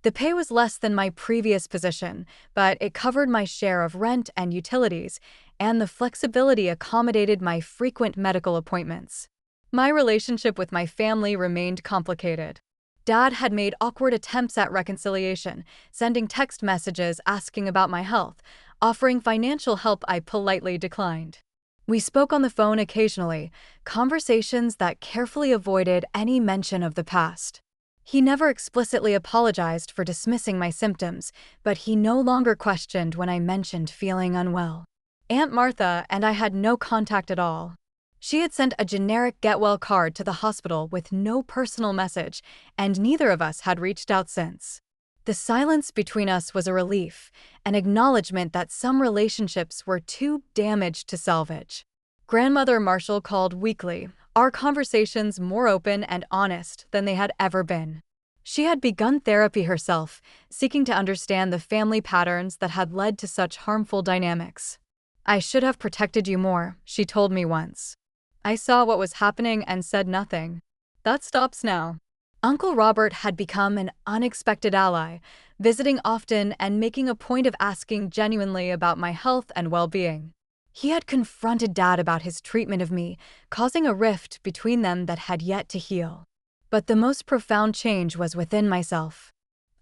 The pay was less than my previous position, but it covered my share of rent and utilities, and the flexibility accommodated my frequent medical appointments. My relationship with my family remained complicated. Dad had made awkward attempts at reconciliation, sending text messages asking about my health, offering financial help I politely declined. We spoke on the phone occasionally, conversations that carefully avoided any mention of the past. He never explicitly apologized for dismissing my symptoms, but he no longer questioned when I mentioned feeling unwell. Aunt Martha and I had no contact at all. She had sent a generic get-well card to the hospital with no personal message, and neither of us had reached out since. The silence between us was a relief, an acknowledgement that some relationships were too damaged to salvage. Grandmother Marshall called weekly, our conversations more open and honest than they had ever been. She had begun therapy herself, seeking to understand the family patterns that had led to such harmful dynamics. "I should have protected you more," she told me once. I saw what was happening and said nothing. That stops now. Uncle Robert had become an unexpected ally, visiting often and making a point of asking genuinely about my health and well-being. He had confronted Dad about his treatment of me, causing a rift between them that had yet to heal. But the most profound change was within myself.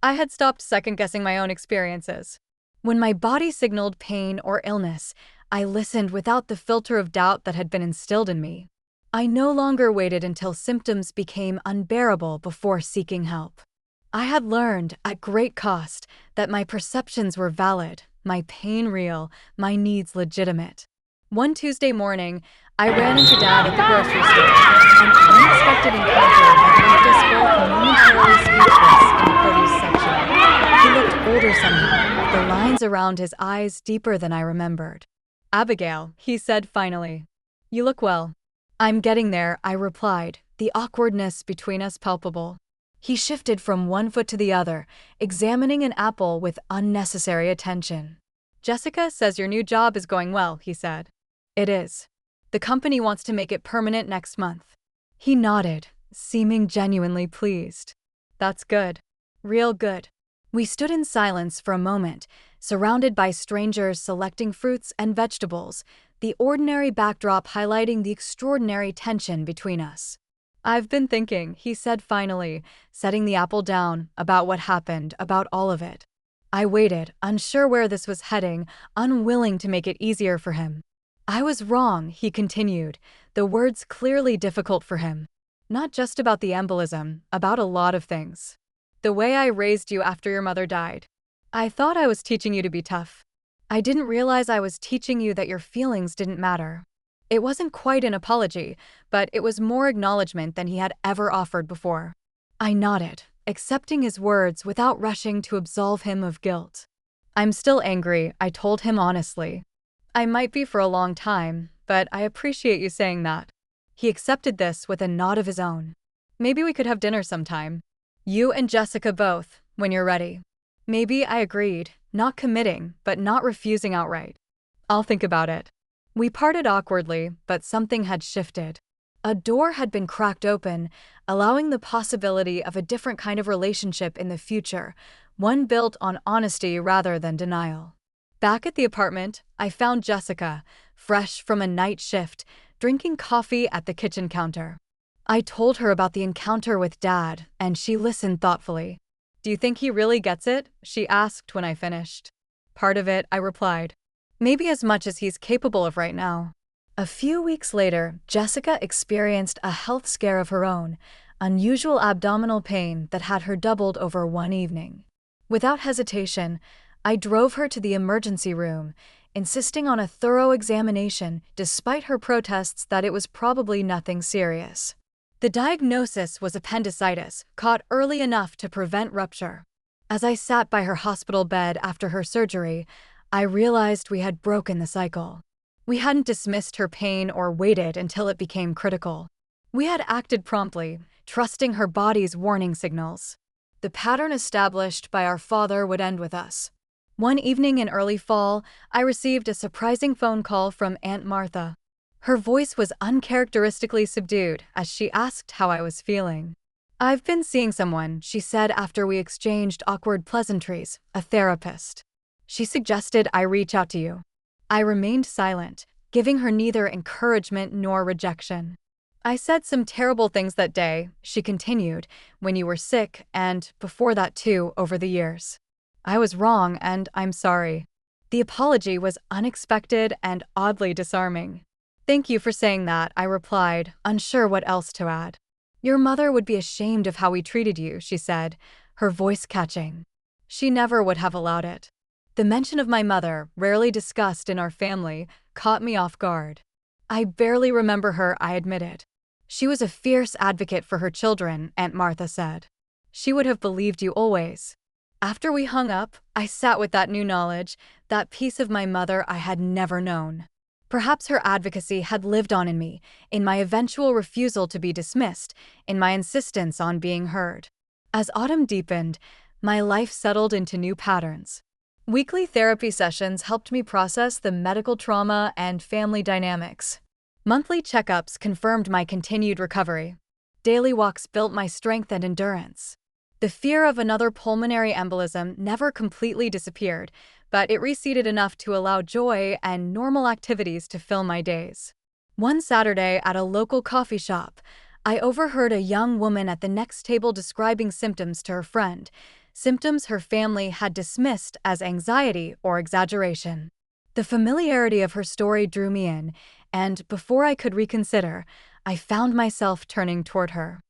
I had stopped second-guessing my own experiences. When my body signaled pain or illness, I listened without the filter of doubt that had been instilled in me. I no longer waited until symptoms became unbearable before seeking help. I had learned, at great cost, that my perceptions were valid, my pain real, my needs legitimate. One Tuesday morning, I ran into Dad at the grocery store, an unexpected encounter that left us both momentarily speechless in the produce section. He looked older somehow, the lines around his eyes deeper than I remembered. "Abigail," he said finally. "You look well." "I'm getting there," I replied, the awkwardness between us palpable. He shifted from one foot to the other, examining an apple with unnecessary attention. "Jessica says your new job is going well," he said. "It is. The company wants to make it permanent next month." He nodded, seeming genuinely pleased. "That's good. Real good." We stood in silence for a moment, surrounded by strangers selecting fruits and vegetables, the ordinary backdrop highlighting the extraordinary tension between us. "I've been thinking," he said finally, setting the apple down, "about what happened, about all of it." I waited, unsure where this was heading, unwilling to make it easier for him. "I was wrong," he continued, the words clearly difficult for him. "Not just about the embolism, about a lot of things. The way I raised you after your mother died. I thought I was teaching you to be tough. I didn't realize I was teaching you that your feelings didn't matter." It wasn't quite an apology, but it was more acknowledgement than he had ever offered before. I nodded, accepting his words without rushing to absolve him of guilt. "I'm still angry," I told him honestly. "I might be for a long time, but I appreciate you saying that." He accepted this with a nod of his own. "Maybe we could have dinner sometime. You and Jessica both, when you're ready." Maybe, I agreed, not committing, but not refusing outright. "I'll think about it." We parted awkwardly, but something had shifted. A door had been cracked open, allowing the possibility of a different kind of relationship in the future, one built on honesty rather than denial. Back at the apartment, I found Jessica, fresh from a night shift, drinking coffee at the kitchen counter. I told her about the encounter with Dad, and she listened thoughtfully. "Do you think he really gets it?" she asked when I finished. "Part of it," I replied. "Maybe as much as he's capable of right now." A few weeks later, Jessica experienced a health scare of her own, unusual abdominal pain that had her doubled over one evening. Without hesitation, I drove her to the emergency room, insisting on a thorough examination despite her protests that it was probably nothing serious. The diagnosis was appendicitis, caught early enough to prevent rupture. As I sat by her hospital bed after her surgery, I realized we had broken the cycle. We hadn't dismissed her pain or waited until it became critical. We had acted promptly, trusting her body's warning signals. The pattern established by our father would end with us. One evening in early fall, I received a surprising phone call from Aunt Martha. Her voice was uncharacteristically subdued as she asked how I was feeling. "I've been seeing someone," she said after we exchanged awkward pleasantries, "a therapist. She suggested I reach out to you." I remained silent, giving her neither encouragement nor rejection. "I said some terrible things that day," she continued, "when you were sick, and before that too, over the years. I was wrong, and I'm sorry." The apology was unexpected and oddly disarming. "Thank you for saying that," I replied, unsure what else to add. "Your mother would be ashamed of how we treated you," she said, her voice catching. She never would have allowed it. The mention of my mother, rarely discussed in our family, caught me off guard. "I barely remember her," I admitted. "She was a fierce advocate for her children," Aunt Martha said. "She would have believed you always." After we hung up, I sat with that new knowledge, that piece of my mother I had never known. Perhaps her advocacy had lived on in me, in my eventual refusal to be dismissed, in my insistence on being heard. As autumn deepened, my life settled into new patterns. Weekly therapy sessions helped me process the medical trauma and family dynamics. Monthly checkups confirmed my continued recovery. Daily walks built my strength and endurance. The fear of another pulmonary embolism never completely disappeared, but it receded enough to allow joy and normal activities to fill my days. One Saturday at a local coffee shop, I overheard a young woman at the next table describing symptoms to her friend, symptoms her family had dismissed as anxiety or exaggeration. The familiarity of her story drew me in, and before I could reconsider, I found myself turning toward her.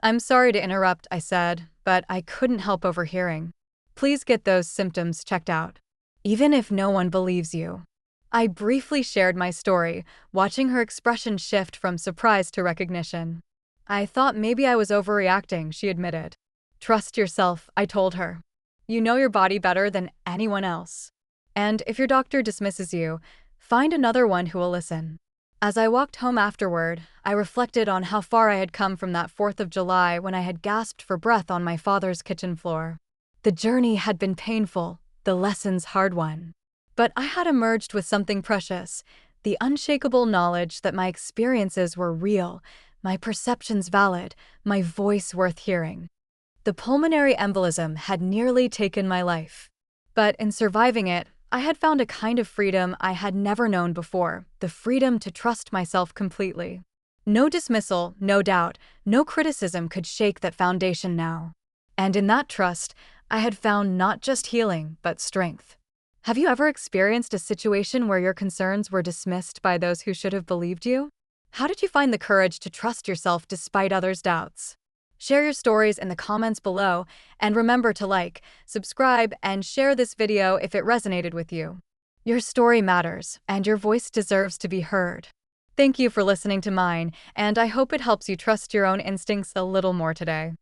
"I'm sorry to interrupt," I said, but I couldn't help overhearing. "Please get those symptoms checked out, even if no one believes you." I briefly shared my story, watching her expression shift from surprise to recognition. "I thought maybe I was overreacting," she admitted. "Trust yourself," I told her. "You know your body better than anyone else. And if your doctor dismisses you, find another one who will listen." As I walked home afterward, I reflected on how far I had come from that 4th of July when I had gasped for breath on my father's kitchen floor. The journey had been painful, the lessons hard-won. But I had emerged with something precious, the unshakable knowledge that my experiences were real, my perceptions valid, my voice worth hearing. The pulmonary embolism had nearly taken my life. But in surviving it, I had found a kind of freedom I had never known before, the freedom to trust myself completely. No dismissal, no doubt, no criticism could shake that foundation now. And in that trust, I had found not just healing, but strength. Have you ever experienced a situation where your concerns were dismissed by those who should have believed you? How did you find the courage to trust yourself despite others' doubts? Share your stories in the comments below, and remember to like, subscribe, and share this video if it resonated with you. Your story matters, and your voice deserves to be heard. Thank you for listening to mine, and I hope it helps you trust your own instincts a little more today.